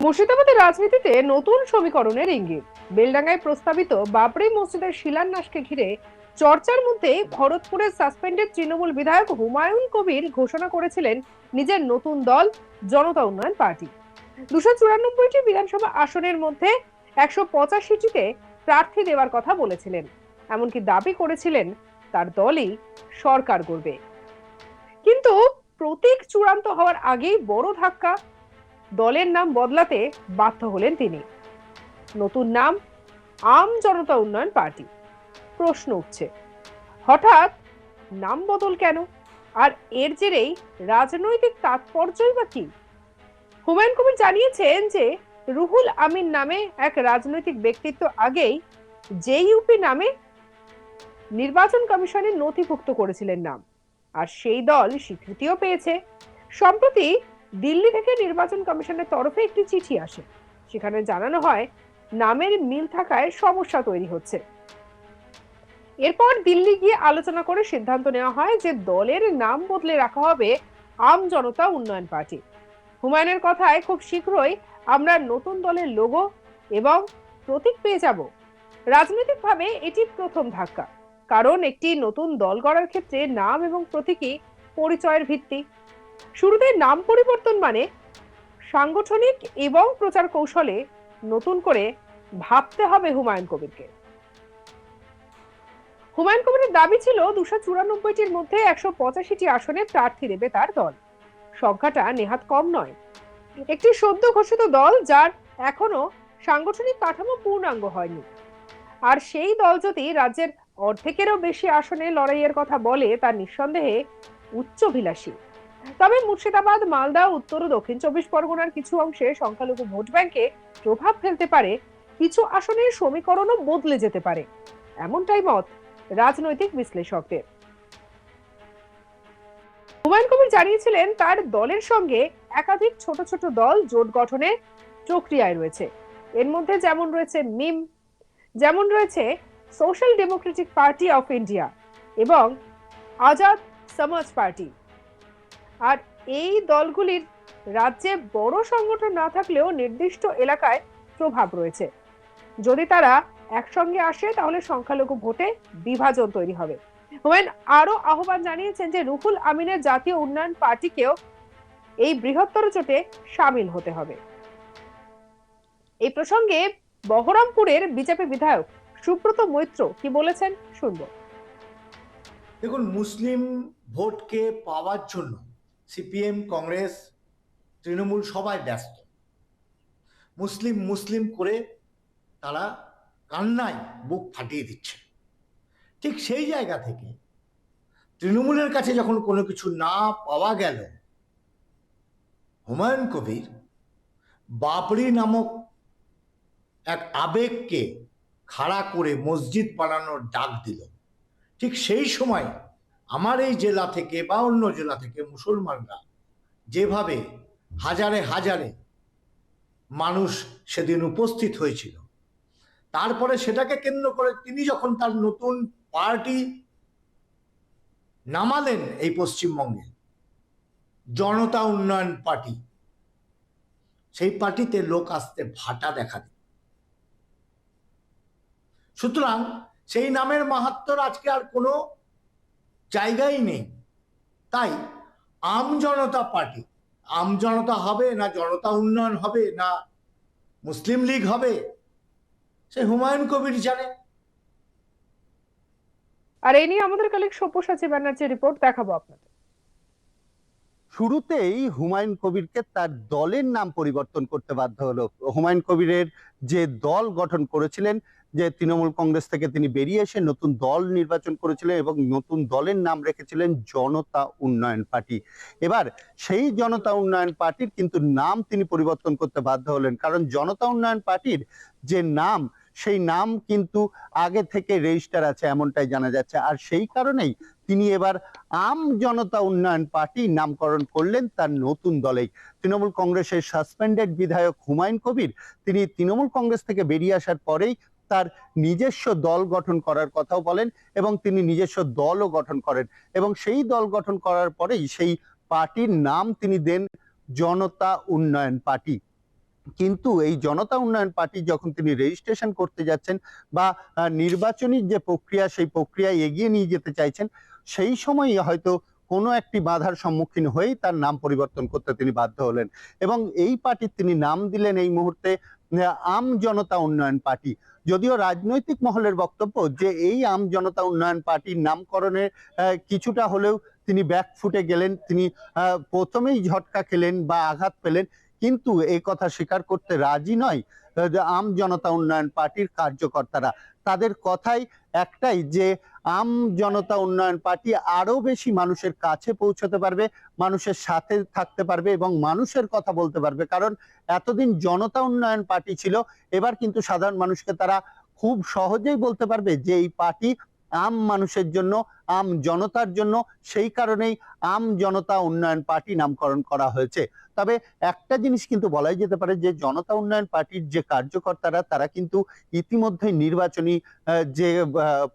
মুর্শিদাবাদের রাজনীতিতে নতুন সমীকরণের ইঙ্গিত। বেলডাঙ্গায় প্রস্তাবিত বাবরি মসজিদের শিলান্যাসকে ঘিরে চর্চার মধ্যে ভরতপুরের সাসপেন্ডেড তৃণমূল বিধায়ক হুমায়ুন কবির ঘোষণা করেছিলেন নিজের নতুন দল জনতা উন্নয়ন পার্টি। 294টি বিধানসভা আসনের মধ্যে 185টিতে প্রার্থী দেওয়ার কথা বলেছিলেন। এমনকি দাবি করেছিলেন তার দলই সরকার গড়বে। কিন্তু প্রতীক চূড়ান্ত হওয়ার আগেই বড় ধাক্কা। দলের নাম বদলাতে বাধ্য হলেন তিনি। নতুন নাম আম জনতা উন্নয়ন পার্টি। প্রশ্ন উঠছে, হঠাৎ নাম বদল কেন? আর এর জেরেই রাজনৈতিক তাৎপর্যই বা কি? হুমায়ুন কবির জানিয়েছেন যে রুহুল আমিন নামে এক রাজনৈতিক ব্যক্তিত্ব আগেই জেইউপি নামে নির্বাচন কমিশনে নথিভুক্ত করেছিলেন নাম, আর সেই দল স্বীকৃতিও পেয়েছে। সম্প্রতি দিল্লি থেকে নির্বাচন কমিশনের তরফে একটি চিঠি আসে। সেখানে জানানো হয় নামের মিল থাকায় সমস্যা তৈরি হচ্ছে। এরপর দিল্লি গিয়ে আলোচনা করে সিদ্ধান্ত নেওয়া হয় যে দলের নাম বদলে রাখা হবে আম জনতা উন্নয়ন পার্টি। হুমায়ুনের কথায় খুব শীঘ্রই আমরা নতুন দলের লোগো এবং প্রতীক পেয়ে যাব। রাজনৈতিকভাবে এটি প্রথম ধাক্কা, কারণ একটি নতুন দল গড়ার ক্ষেত্রে নাম এবং প্রতীকই পরিচয়ের ভিত্তি। শুরুতে নাম পরিবর্তন মানে সাংগঠনিক এবং প্রচার কৌশলে নতুন করে ভাবতে হবে হুমায়ুন কবিরকে। হুমায়ুন কবিরের দাবি ছিল 294টির মধ্যে 185টি আসনে প্রার্থী দেবে তার দল। সংখ্যাটা নেহাত কম নয়। একটি সদ্য ঘোষিত দল যার এখনো সাংগঠনিক কাঠামো পূর্ণাঙ্গ হয়নি। আর সেই দল যদি রাজ্যের অর্ধেকেরও বেশি আসনে লড়াইয়ের কথা বলে, তা নিঃসন্দেহে উচ্চাভিলাষী। তবে মুর্শিদাবাদ, মালদা, উত্তর ও দক্ষিণ 24 পরগনার কিছু অংশে সংখ্যালঘু ভোট ব্যাংকে প্রভাব ফেলতে পারে, কিছু আসনের সমীকরণও বদলে যেতে পারে, এমনটাই মত রাজনৈতিক বিশ্লেষকদের। হুমায়ুন কবির জানিয়েছিলেন তার দলের সঙ্গে একাধিক ছোট ছোট দল জোট গঠনের প্রক্রিয়ায় রয়েছে। এর মধ্যে যেমন রয়েছে মিম, যেমন রয়েছে social Democratic party of India এবং আজাদ সমাজ পার্টি। আর এই দলগুলির রাজ্যে বড় সংগঠন না থাকলেও নির্দিষ্ট এলাকায় প্রভাব রয়েছে। যদি তারা একসঙ্গে আসে তাহলে সংখ্যালঘু ভোটে বিভাজন তৈরি হবে। হুমায়ুন আরো আহ্বান জানিয়েছেন যে রুহুল আমিনের জাতীয় উন্নয়ন পার্টিকেও এই বৃহত্তর জোটে সামিল হতে হবে। এই প্রসঙ্গে বহরমপুরের বিজেপি বিধায়ক সুব্রত মৈত্র কি বলেছেন শুনবো। দেখুন, মুসলিম ভোটকে পাওয়ার জন্য সিপিএম, কংগ্রেস, তৃণমূল সবাই ব্যস্ত। মুসলিম মুসলিম করে তারা কান্নায় বুক ফাটিয়ে দিচ্ছে। ঠিক সেই জায়গা থেকে তৃণমূলের কাছে যখন কোনো কিছু না পাওয়া গেল, হুমায়ুন কবির বাবরি নামক এক আবেগকে খাড়া করে মসজিদ বানানোর ডাক দিল। ঠিক সেই সময় আমার এই জেলা থেকে বা অন্য জেলা থেকে মুসলমানরা যেভাবে হাজারে হাজারে মানুষ সেদিন উপস্থিত হয়েছিল, তারপরে সেটাকে কেন্দ্র করে তিনি যখন তার নতুন পার্টি নামালেন এই পশ্চিমবঙ্গে, জনতা উন্নয়ন পার্টি, সেই পার্টিতে লোক আসতে ভাটা দেখা দিল। সুতরাং সেই নামের মাহাত্ম্যর আজকে আর কোনো জায়গাই নেই। তাই আম জনতা পার্টি, আম জনতা হবে না জনতা উন্নয়ন হবে না মুসলিম লীগ হবে, সে হুমায়ুন কবির জানে। আর এই নিয়ে আমাদের কালেক্ট সব্যসাচী ব্যানার্জির রিপোর্ট দেখাবো আপনাদের। শুরুতেই হুমায়ুন কবিরকে তার দলের নাম পরিবর্তন করতে বাধ্য হলো। হুমায়ুন কবিরের যে দল গঠন করেছিলেন, যে তৃণমূল কংগ্রেস থেকে তিনি বেরিয়ে এসে নতুন দল নির্বাচন করেছিলেন এবং নতুন দলের নাম রেখেছিলেন জনতা উন্নয়ন পার্টি। এবার সেই জনতা উন্নয়ন পার্টির কিন্তু নাম তিনি পরিবর্তন করতে বাধ্য হলেন, কারণ জনতা উন্নয়ন পার্টির যে নাম, সেই নাম কিন্তু আগে থেকে রেজিস্টার আছে এমনটাই জানা যাচ্ছে। আর সেই কারণেই তিনি এবার আম জনতা উন্নয়ন পার্টি নামকরণ করলেন তার নতুন দলেই। তৃণমূল কংগ্রেসের সাসপেন্ডেড বিধায়ক হুমায়ুন কবির তিনি তৃণমূল কংগ্রেস থেকে বেরিয়ে আসার পরেই তার নিজস্ব দল গঠন করার কথাও বলেন এবং তিনি নিজস্ব দলও গঠন করেন এবং সেই দল গঠন করার পরেই সেই পার্টির নাম তিনি দেন জনতা উন্নয়ন পার্টি। কিন্তু এই জনতা উন্নয়ন পার্টি যখন তিনি রেজিস্ট্রেশন করতে যাচ্ছেন বা নির্বাচনী যে প্রক্রিয়া সেই প্রক্রিয়ায় এগিয়ে নিয়ে যেতে চাইছেন, সেই সময়ই হয়তো কোনো একটি বাধার সম্মুখীন হয়েই তার নাম পরিবর্তন করতে তিনি বাধ্য হলেন এবং এই পার্টির তিনি নাম দিলেন এই মুহূর্তে আম জনতা উন্নয়ন পার্টি। যদিও রাজনৈতিক মহলের বক্তব্য যে এই আম জনতা উন্নয়ন পার্টির নামকরণে কিছুটা হলেও তিনি ব্যাকফুটে গেলেন, তিনি প্রথমেই ঝটকা খেলেন বা আঘাত পেলেন, কিন্তু এই কথা স্বীকার করতে রাজি নয় যে আম জনতা উন্নয়ন পার্টির কার্যকর্তারা। তাদের কথাই একটাই যে আম জনতা উন্নয়ন পার্টি আরো বেশি মানুষের কাছে পৌঁছতে পারবে, মানুষের সাথে থাকতে পারবে এবং মানুষের কথা বলতে পারবে। কারণ এতদিন জনতা উন্নয়ন পার্টি ছিল, এবার কিন্তু সাধারণ মানুষকে তারা খুব সহজেই বলতে পারবে যে এই পার্টি আম মানুষের জন্য, আম জনতার জন্য। সেই কারণেই আম জনতা উন্নয়ন পার্টি নামকরণ করা হয়েছে। তবে একটা জিনিস কিন্তু বলাই যেতে পারে যে জনতা উন্নয়ন পার্টির যে কার্যকর্তারা তারা কিন্তু ইতিমধ্যে নির্বাচনী যে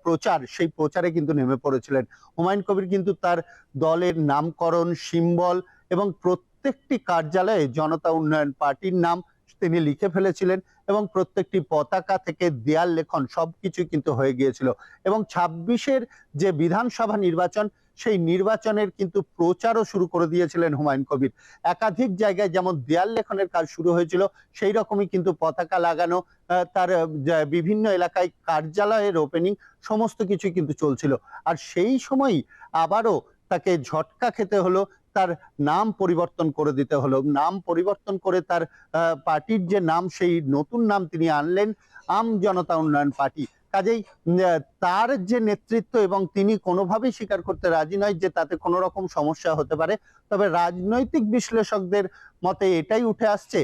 প্রচার সেই প্রচারে কিন্তু নেমে পড়েছিলেন। হুমায়ুন কবির কিন্তু তার দলের নামকরণ, সিম্বল এবং প্রত্যেকটি কার্যালয়ে জনতা উন্নয়ন পার্টির নাম তিনি লিখে ফেলেছিলেন এবং প্রত্যেকটি পতাকা থেকে দেয়াল লেখন সবকিছু কিন্তু হয়ে গিয়েছিল এবং 26-এর যে বিধানসভা নির্বাচন সেই নির্বাচনের কিন্তু প্রচারও শুরু করে দিয়েছিলেন হুমায়ুন কবির। একাধিক জায়গায় যেমন দেয়াল লেখনের কাজ শুরু হয়েছিল, সেই রকমই কিন্তু পতাকা লাগানো, তার বিভিন্ন এলাকায় কার্যালয়ের ওপেনিং, সমস্ত কিছু কিন্তু চলছিল। আর সেই সময়ই আবারও তাকে ঝটকা খেতে হলো, তার নাম পরিবর্তন করে দিতে হলো। নাম পরিবর্তন করে তার পার্টির যে নাম সেই নতুন নাম তিনি আনলেন আম জনতা উন্নয়ন পার্টি। কাজেই তার যে নেতৃত্ব এবং তিনি কোনোভাবেই স্বীকার করতে রাজি নয় যে তাতে কোনো রকম সমস্যা হতে পারে। তবে রাজনৈতিক বিশ্লেষকদের মতে এটাই উঠে আসছে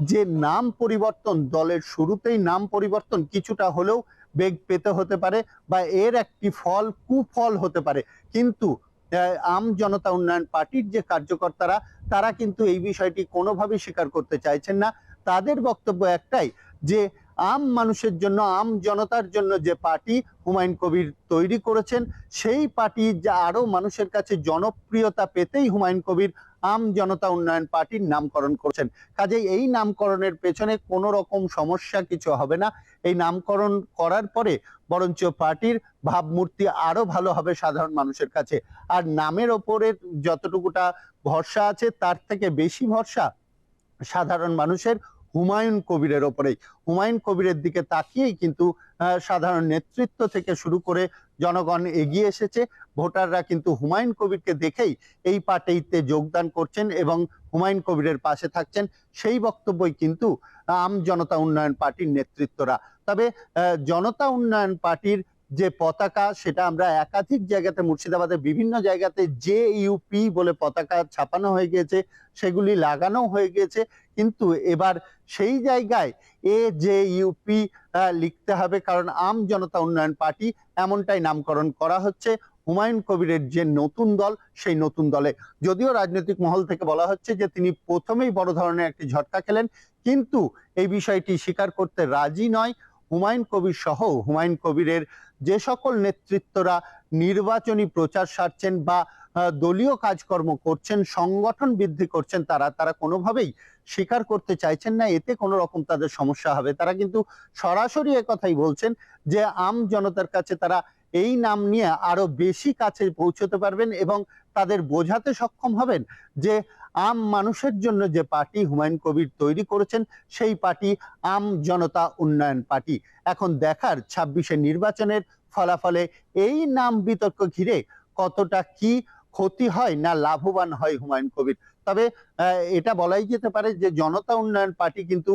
যে নাম পরিবর্তন, দলের শুরুতেই নাম পরিবর্তন কিছুটা হলেও বেগ পেতে হতে পারে বা এর একটি ফল কুফল হতে পারে। কিন্তু আম জনতা উন্নয়ন পার্টির যে কার্যকর্তারা তারা কিন্তু এই বিষয়টি কোনোভাবেই স্বীকার করতে চাইছেন না। তাদের বক্তব্য একটাই যে আম মানুষের জন্য, আম জনতার জন্য যে পার্টি হুমায়ুন কবির তৈরি করেছেন সেই পার্টি যা আরো মানুষের কাছে জনপ্রিয়তা পেতেই হুমায়ুন কবির আম জনতা উন্নয়ন পার্টির নামকরণ করেছেন। কাজেই এই নামকরণের পেছনে কোনো রকম সমস্যা কিছু হবে না। এই নামকরণ করার পরে বরঞ্চ পার্টির ভাবমূর্তি আরো ভালো হবে সাধারণ মানুষের কাছে। আর নামের ওপরে যতটুকুটা ভরসা আছে তার থেকে বেশি ভরসা সাধারণ মানুষের হুমায়ুন কবিরের ওপরেই। হুমায়ুন কবিরের দিকে তাকিয়েই কিন্তু সাধারণ নেতৃত্ব থেকে শুরু করে জনগণ এগিয়ে এসেছে। ভোটাররা কিন্তু হুমায়ুন কবিরকে দেখেই এই পার্টিতে যোগদান করছেন এবং হুমায়ুন কবিরের পাশে থাকছেন। সেই বক্তব্যই কিন্তু আম জনতা উন্নয়ন পার্টির নেতৃত্বরা। তবে জনতা উন্নয়ন পার্টির যে পতাকা সেটা আমরা একাধিক জায়গাতে, মুর্শিদাবাদের বিভিন্ন জায়গাতে JUP বলে পতাকা ছাপানো হয়ে গিয়েছে, সেগুলি লাগানো হয়ে গিয়েছে। কিন্তু এবার সেই জায়গায় AJUP লিখতে হবে, কারণ আম জনতা উন্নয়ন পার্টি এমনটাই নামকরণ করা হচ্ছে হুমায়ুন কবিরের যে নতুন দল সেই নতুন দলে। যদিও রাজনৈতিক মহল থেকে বলা হচ্ছে যে তিনি প্রথমেই বড় ধরনের একটি ঝটকা খেলেন, কিন্তু এই বিষয়টি স্বীকার করতে রাজি নয় হুমায়ুন কবির সহ হুমায়ুন কবিরের যে সকল নেতৃত্বরা নির্বাচনী প্রচার সারছেন বা দলীয় কাজকর্ম করছেন, সংগঠন বৃদ্ধি করছেন, তারা কোনোভাবেই স্বীকার করতে চাইছেন না এতে কোনো রকম তাদের সমস্যা হবে। তারা কিন্তু সরাসরি কথাই বলছেন যে আম জনতার কাছে তারা এই নাম নিয়ে আরো বেশি কাছে পৌঁছতে পারবেন এবং তাদের বোঝাতে সক্ষম হবেন যে আম মানুষের জন্য যে পার্টি হুমায়ুন কবির তৈরি করেছেন সেই পার্টি আম জনতা উন্নয়ন পার্টি। এখন দেখার 26-এর নির্বাচনের ফলাফলে এই নাম বিতর্ক ঘিরে কতটা কি ক্ষতি হয় না লাভবান হয় হুমায়ুন কবির। তবে এটা বলাই যেতে পারে যে জনতা উন্নয়ন পার্টি কিন্তু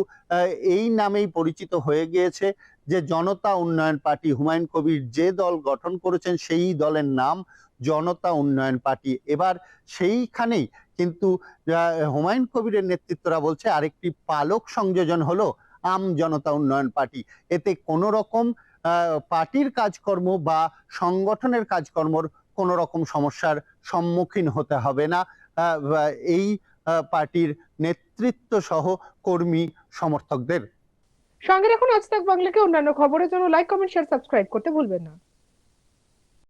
এই নামেই পরিচিত হয়ে গিয়েছে যে জনতা উন্নয়ন পার্টি। হুমায়ুন কবির যে দল গঠন করেছেন সেই দলের নাম জনতা উন্নয়ন পার্টি। এবার সেইখানেই কিন্তু হুমায়ুন কবিরের নেতৃত্বরা বলছে আরেকটি পালক সংযোজন হলো আম জনতা উন্নয়ন পার্টি। এতে কোনো রকম পার্টির কাজকর্ম বা সংগঠনের কাজকর্মর কোনো রকম সমস্যার সম্মুখীন হতে হবে না এই পার্টির নেতৃত্ব সহ কর্মী সমর্থকদের। সঙ্গে রাখুন আজ তাক বাংলাকে অন্যান্য খবরের জন্য লাইক, কমেন্ট, শেয়ার, সাবস্ক্রাইব করতে ভুলবেন না।